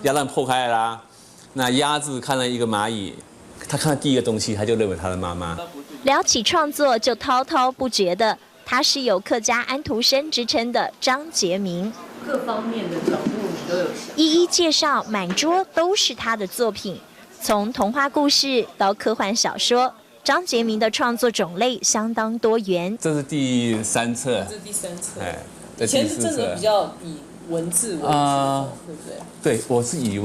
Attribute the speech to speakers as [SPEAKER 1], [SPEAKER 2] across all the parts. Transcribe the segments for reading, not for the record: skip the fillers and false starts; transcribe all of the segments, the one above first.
[SPEAKER 1] 鸭蛋破开了啦。那鸭子看了一个蚂蚁，他看到第一个东西，他就认为他的妈妈。
[SPEAKER 2] 聊起创作就滔滔不绝的，他是有客家安徒生之称的张杰明。
[SPEAKER 3] 各方面的角度你都有想，
[SPEAKER 2] 一一介绍，满桌都是他的作品，从童话故事到科幻小说。张杰明的创作种类相当多元。
[SPEAKER 1] 这是第3册，
[SPEAKER 3] 这是第3册。
[SPEAKER 1] 哎，
[SPEAKER 3] 以前是真的比较以文字为主，对不对？
[SPEAKER 1] 对，我是以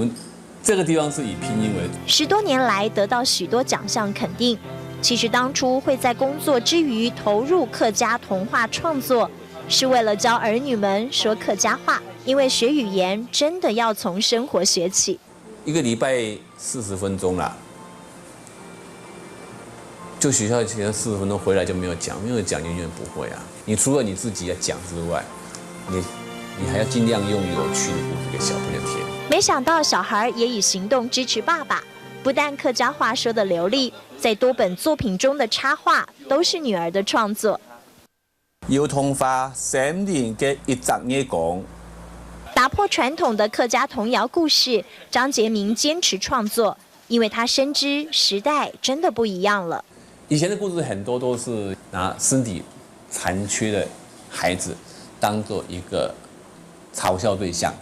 [SPEAKER 1] 这个地方是以拼音为主。
[SPEAKER 2] 10多年来得到许多奖项肯定。其实当初会在工作之余投入客家童话创作，是为了教儿女们说客家话，因为学语言真的要从生活学起。
[SPEAKER 1] 1个礼拜40分钟啦。就学校前40分钟回来就没有讲，没有讲永远不会啊！你除了你自己要讲之外，你还要尽量用有趣的故事给小朋友听。
[SPEAKER 2] 没想到小孩也以行动支持爸爸，不但客家话说得流利，在多本作品中的插画都是女儿的创作。
[SPEAKER 1] 要童话3年嘅一集嘢講，
[SPEAKER 2] 打破传统的客家童谣故事，张杰明坚持创作，因为他深知时代真的不一样了。
[SPEAKER 1] 以前的故事很多都是拿身体残缺的孩子当做一个嘲笑对象，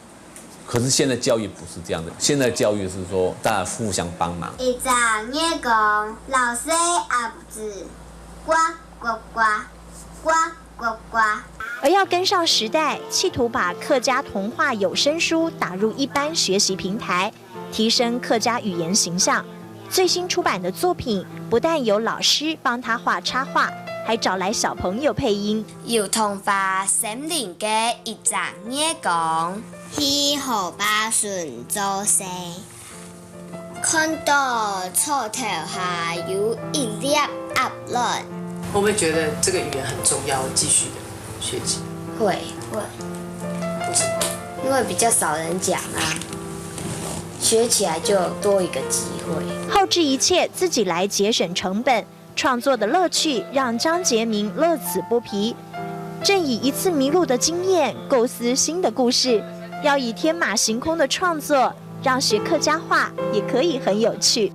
[SPEAKER 1] 可是现在教育不是这样的，现在教育是说大家互相帮忙。
[SPEAKER 4] 一张嘢講，老師鴨子，呱呱呱，呱呱呱。
[SPEAKER 2] 而要跟上时代，企图把客家童话有声书打入一般学习平台，提升客家语言形象。最新出版的作品不但有老师帮他画插画，还找来小朋友配音。
[SPEAKER 4] 要童話3年嘅一集嘢講，喜河巴順做聲，看到草頭下有一粒鴨卵。
[SPEAKER 3] 会不会觉得这个语言很重要，继续学习？
[SPEAKER 4] 會，
[SPEAKER 3] 为什么？
[SPEAKER 4] 因為比較少人講啊，學起來就多一個機會。
[SPEAKER 2] 後置一切自己來節省成本，創作的樂趣讓張杰明樂此不疲。正以一次迷路的經驗構思新的故事，要以天馬行空的創作，讓學客家話也可以很有趣。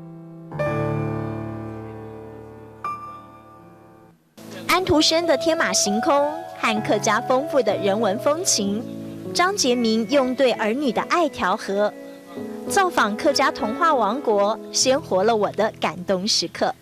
[SPEAKER 2] 安徒生的天馬行空和客家豐富的人文風情，張杰明用對兒女的愛調和，造訪客家童話王國，鮮活了我的感動時刻。